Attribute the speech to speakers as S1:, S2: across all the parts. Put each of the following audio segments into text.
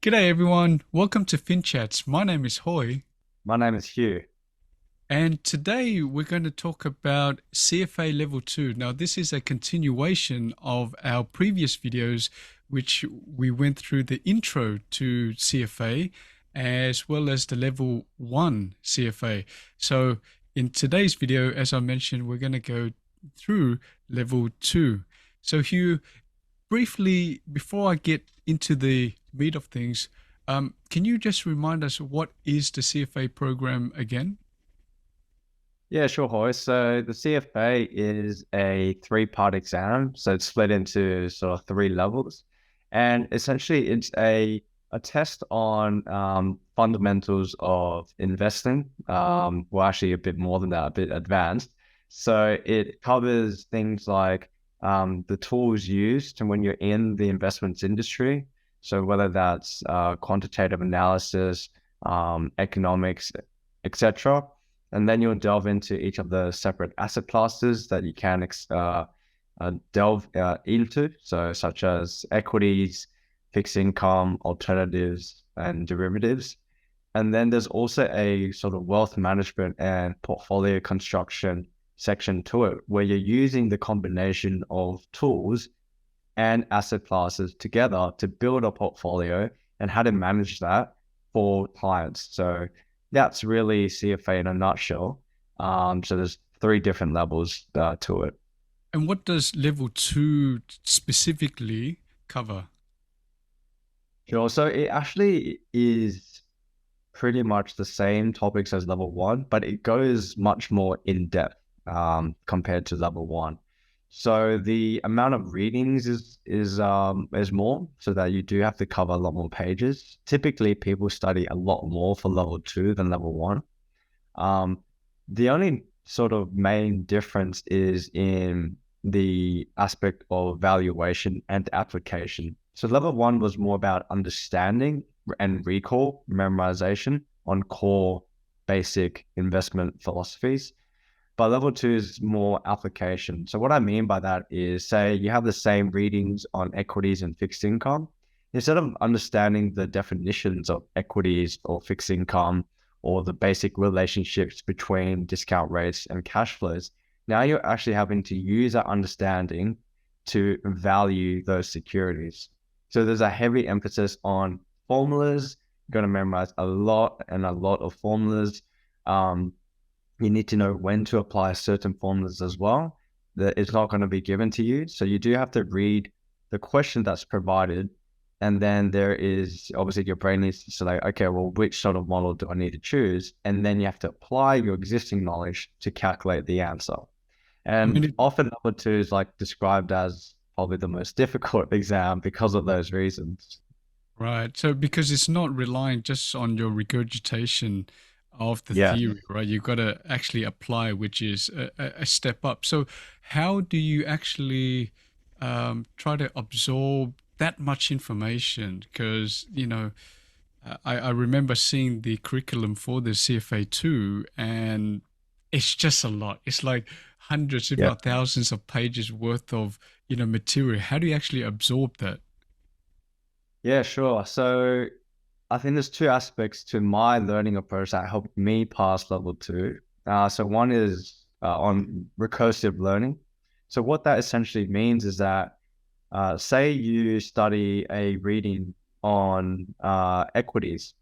S1: G'day everyone, welcome to FinChats. My name is Hoy,
S2: My name is Hugh.
S1: and today we're going to talk about CFA Level 2. Now, this is a continuation of our previous videos, which we went through the intro to CFA as well as the Level 1 CFA. So, in today's video, as I mentioned, we're going to go through Level 2. So, Hugh, briefly, before I get into the meat of things, can you just remind us what is the CFA program again?
S2: Yeah, sure, Hoy. So the CFA is a three-part exam. So it's split into sort of three levels. And essentially it's a test on fundamentals of investing. Well, actually a bit more than that, a bit advanced. So it covers things like the tools used and when you're in the investments industry. So whether that's quantitative analysis, economics, etc. And then you'll delve into each of the separate asset classes that you can delve into, so such as equities, fixed income, alternatives, and derivatives. And then there's also a sort of wealth management and portfolio construction section to it, where you're using the combination of tools and asset classes together to build a portfolio and how to manage that for clients. So that's really CFA in a nutshell. So there's three different levels to it.
S1: And what does level 2 specifically cover?
S2: Sure. So it actually is pretty much the same topics as level one, but it goes much more in depth compared to level one. So the amount of readings is more, so that you do have to cover a lot more pages. Typically, people study a lot more for level two than level one. Um, the only sort of main difference is in the aspect of valuation and application. So level one was more about understanding and recall, memorization on core basic investment philosophies. But level two is more application. So what I mean by that is, say you have the same readings on equities and fixed income. Instead of understanding the definitions of equities or fixed income or the basic relationships between discount rates and cash flows, now you're actually having to use that understanding to value those securities. So there's a heavy emphasis on formulas. You're going to memorize a lot and a lot of formulas. Um, you need to know when to apply certain formulas as well. That it's not going to be given to you. So you do have to read the question that's provided. And then there is obviously your brain needs to select, okay, well, which sort of model do I need to choose? And then you have to apply your existing knowledge to calculate the answer.
S1: I mean,
S2: And often number two is like described as probably the most difficult exam because of those reasons.
S1: right. So, because it's not relying just on your regurgitation of the
S2: Yeah.
S1: theory, right? You've got to actually apply, which is a step up. So, how do you actually try to absorb that much information? Because, I remember seeing the curriculum for the CFA 2, and it's just a lot. It's like hundreds, if
S2: Yeah.
S1: not thousands, of pages worth of, material. How do you actually absorb that?
S2: Yeah, sure. So I think there's two aspects to my learning approach that helped me pass level two. So one is on recursive learning. So what that essentially means is that, say you study a reading on equities.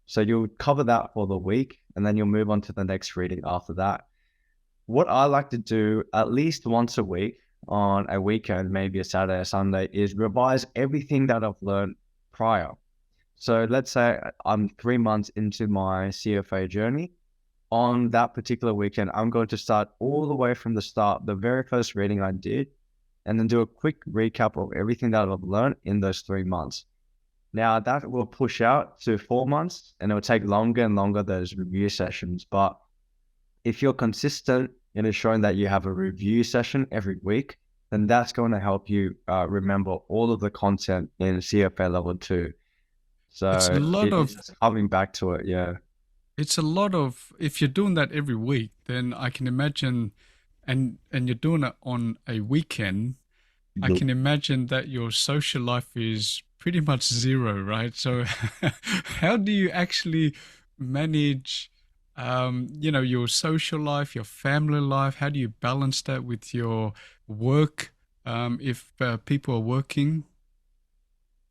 S2: So you'll cover that for the week and then you'll move on to the next reading after that. What I like to do at least once a week on a weekend, maybe a Saturday or Sunday, is revise everything that I've learned prior. So let's say I'm 3 months into my CFA journey. On that particular weekend, I'm going to start all the way from the start, the very first reading I did, and then do a quick recap of everything that I've learned in those 3 months. Now that will push out to 4 months and it will take longer and longer, those review sessions. But if you're consistent in ensuring that you have a review session every week, then that's going to help you remember all of the content in CFA level two.
S1: It's a
S2: So
S1: lot
S2: it's
S1: of
S2: just coming back to it. Yeah.
S1: it's a lot of if you're doing that every week, then I can imagine, and you're doing it on a weekend. I can imagine that your social life is pretty much zero, right? So how do you actually manage, your social life, your family life? How do you balance that with your work, if people are working?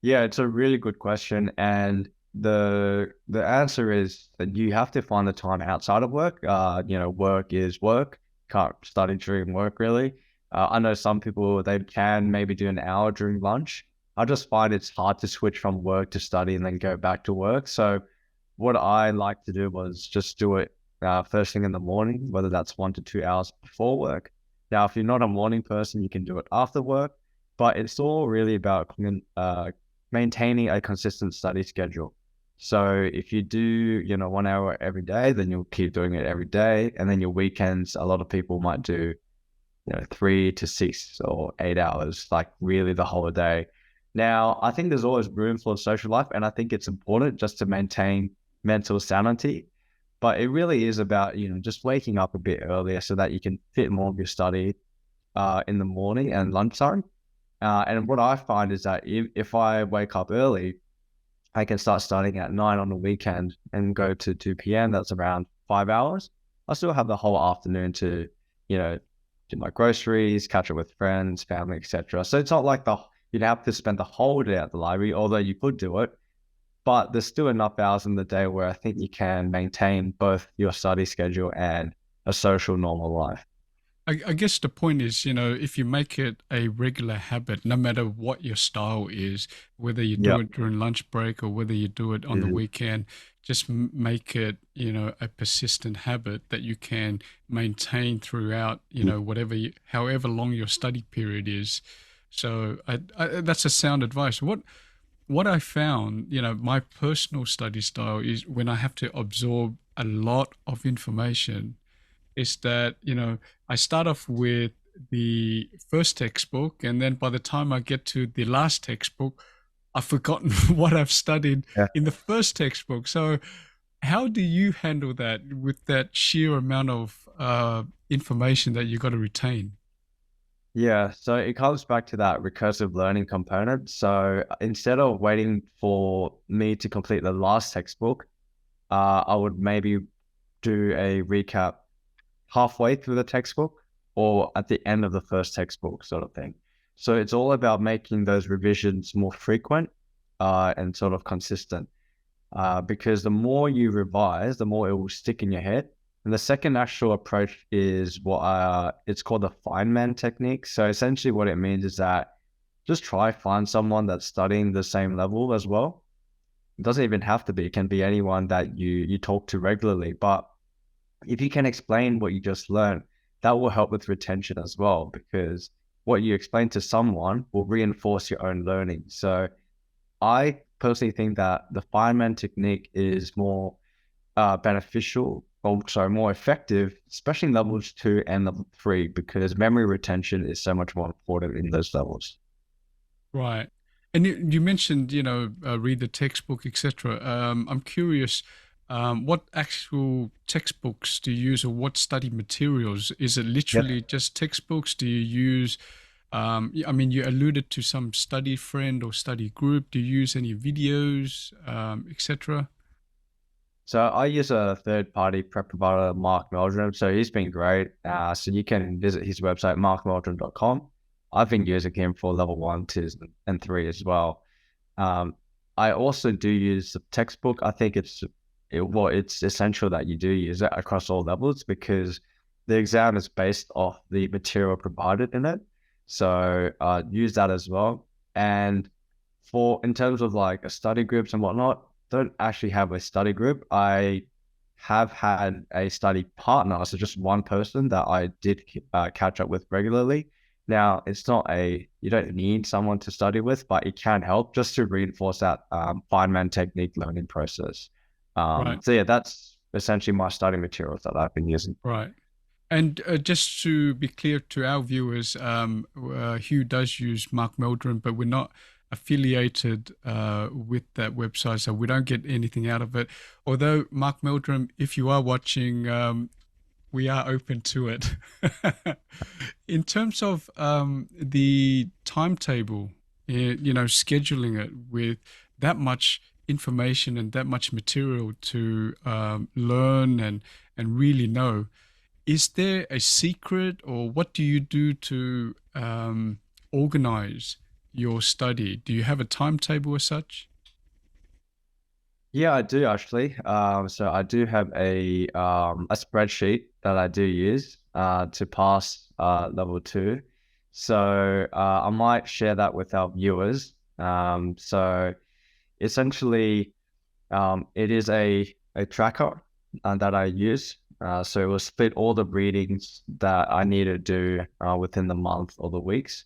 S2: Yeah, it's a really good question, and the answer is that you have to find the time outside of work. Work is work. Can't study during work, really. I know some people they can maybe do an hour during lunch. I just find it's hard to switch from work to study and then go back to work. So what I like to do was just do it first thing in the morning, whether that's 1 to 2 hours before work. Now, if you're not a morning person, you can do it after work, but it's all really about maintaining a consistent study schedule. So if you do, 1 hour every day, then you'll keep doing it every day. And then your weekends, a lot of people might do, 3 to 6 or 8 hours, like really the whole day. Now, I think there's always room for social life, and I think it's important just to maintain mental sanity. But it really is about, just waking up a bit earlier so that you can fit more of your study in the morning and lunchtime. And what I find is that if I wake up early, I can start studying at 9 on the weekend and go to 2 p.m. That's around 5 hours. I still have the whole afternoon to, you know, do my groceries, catch up with friends, family, etc. So it's not like you'd have to spend the whole day at the library, although you could do it. But there's still enough hours in the day where I think you can maintain both your study schedule and a social normal life.
S1: I guess the point is, if you make it a regular habit, no matter what your style is, whether you do
S2: Yeah.
S1: it during lunch break or whether you do it on the weekend, just make it, a persistent habit that you can maintain throughout, however long your study period is. So that's a sound advice. What I found, my personal study style is when I have to absorb a lot of information is that, I start off with the first textbook, and then by the time I get to the last textbook, I've forgotten what I've studied
S2: Yeah.
S1: in the first textbook. So, how do you handle that with that sheer amount of information that you got to retain?
S2: Yeah, so it comes back to that recursive learning component. So instead of waiting for me to complete the last textbook, I would maybe do a recap halfway through the textbook or at the end of the first textbook, sort of thing. So it's all about making those revisions more frequent and sort of consistent. Because the more you revise, the more it will stick in your head. And the second actual approach is what it's called the Feynman technique. So essentially, what it means is that just try find someone that's studying the same level as well. It doesn't even have to be; it can be anyone that you talk to regularly. But if you can explain what you just learned, that will help with retention as well, because what you explain to someone will reinforce your own learning. So I personally think that the Feynman technique is more beneficial, or sorry, more effective, especially in levels 2 and level 3, because memory retention is so much more important in those levels.
S1: Right. And you mentioned, read the textbook, etc. I'm curious, what actual textbooks do you use or what study materials? Is it
S2: Yeah.
S1: literally just textbooks? Do you use, I mean, you alluded to some study friend or study group. Do you use any videos, etc.?
S2: So I use a third-party prep provider, Mark Meldrum. So he's been great. So you can visit his website, markmeldrum.com. I've been using him for level 1, 2, and 3 as well. Um, I also do use the textbook. I think it's essential that you do use it across all levels because the exam is based off the material provided in it. So use that as well. And in terms of like a study groups and whatnot, don't actually have a study group. I have had a study partner, so just one person that I did catch up with regularly. Now, it's not you don't need someone to study with, but it can help just to reinforce that Feynman technique learning process.
S1: Right,
S2: So yeah, that's essentially my study materials that I've been using.
S1: right. And just to be clear to our viewers, Hugh does use Mark Meldrum, but we're not affiliated with that website, so we don't get anything out of it. Although, Mark Meldrum, if you are watching, we are open to it. In terms of the timetable, scheduling it with that much information and that much material to learn and really know, is there a secret, or what do you do to organize your study? Do you have a timetable as such?
S2: Yeah, I do actually. So I do have a spreadsheet that I do use to pass level two. So I might share that with our viewers. So essentially, it is a tracker that I use. So it will split all the readings that I need to do within the month or the weeks.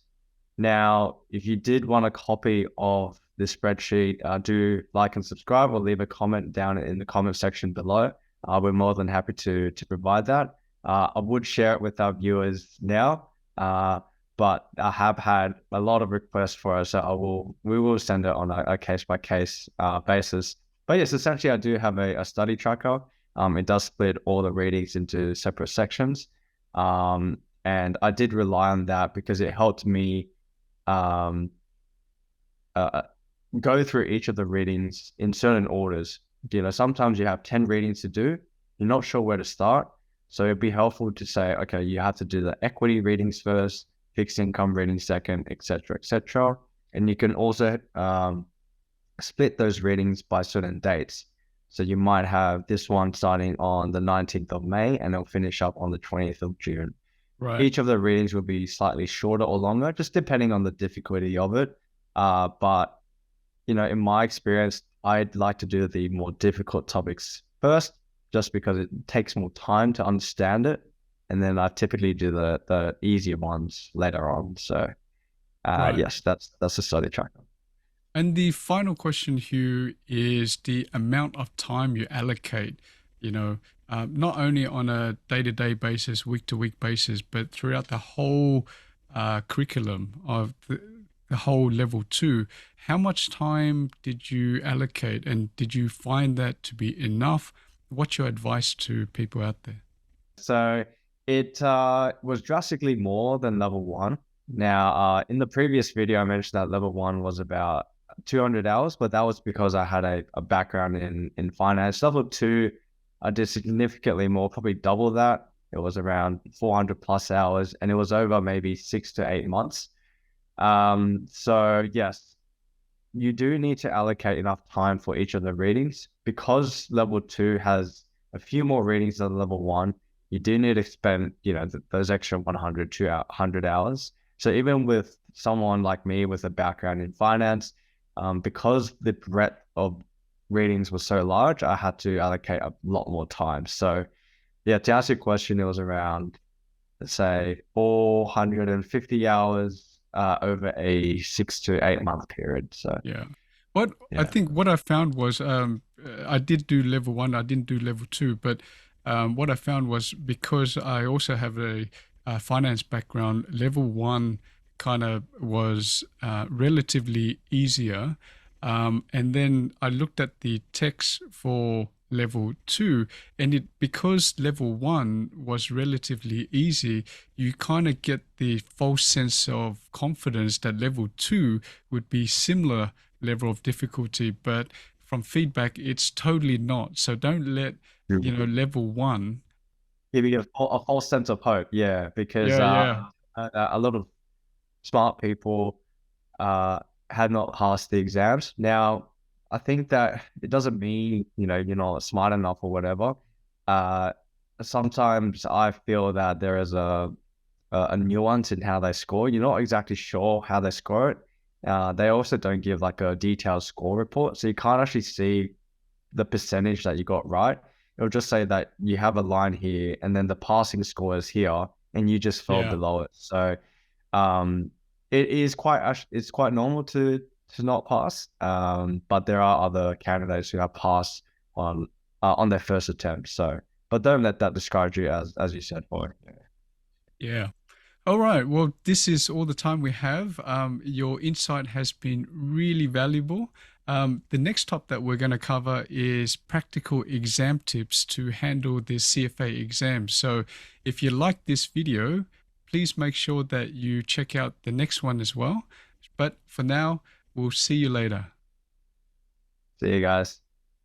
S2: Now, if you did want a copy of the spreadsheet, do like and subscribe or leave a comment down in the comment section below. We're more than happy to provide that. I would share it with our viewers now, but I have had a lot of requests for it, so we will send it on a case by case basis. But yes, essentially, I do have a study tracker. It does split all the readings into separate sections, and I did rely on that because it helped me um, uh, go through each of the readings in certain orders. Sometimes you have 10 readings to do, you're not sure where to start. So it'd be helpful to say, okay, you have to do the equity readings first, fixed income readings second, etc., etc. And you can also split those readings by certain dates. So you might have this one starting on the 19th of May and it'll finish up on the 20th of June.
S1: Right.
S2: Each of the readings will be slightly shorter or longer, just depending on the difficulty of it. But in my experience, I'd like to do the more difficult topics first, just because it takes more time to understand it. And then I typically do the easier ones later on. So
S1: Right.
S2: yes, that's a study tracker.
S1: And the final question, Hugh, is the amount of time you allocate, not only on a day-to-day basis, week-to-week basis, but throughout the whole curriculum of the whole level two. How much time did you allocate, and did you find that to be enough? What's your advice to people out there?
S2: So it was drastically more than level one. Now, in the previous video, I mentioned that level one was about 200 hours, but that was because I had a background in finance. Level two, I did significantly more, probably double that. It was around 400 plus hours, and it was over maybe 6 to 8 months. So yes, you do need to allocate enough time for each of the readings because level two has a few more readings than level one. You do need to spend, those extra 100 to 100 hours. So even with someone like me with a background in finance, because the breadth of readings was so large, I had to allocate a lot more time. So yeah, to answer your question, it was around, let's say, 450 hours over a 6 to 8 month period. So
S1: Yeah. What I
S2: yeah.
S1: think what I found was I did do level one, I didn't do level two, but what I found was because I also have a finance background, level one kind of was relatively easier. And then I looked at the text for level two, and it because level one was relatively easy, you kind of get the false sense of confidence that level two would be similar level of difficulty, but from feedback, it's totally not. So don't let, level one.
S2: Giving a false sense of hope. Yeah, because
S1: Yeah, yeah,
S2: a lot of smart people had not passed the exams. Now, I think that it doesn't mean you're not smart enough or whatever. Uh, Sometimes I feel that there is a nuance in how they score. You're not exactly sure how they score it. They also don't give like a detailed score report, so you can't actually see the percentage that you got right. It'll just say that you have a line here and then the passing score is here and you just fell
S1: yeah.
S2: below it. So um, it's quite normal to not pass. But there are other candidates who have passed on their first attempt. So, but don't let that discourage you, as you said, for
S1: Yeah. All right. Well, this is all the time we have. Your insight has been really valuable. The next top that we're going to cover is practical exam tips to handle this CFA exam. So if you like this video, please make sure that you check out the next one as well. But for now, we'll see you later.
S2: See you guys.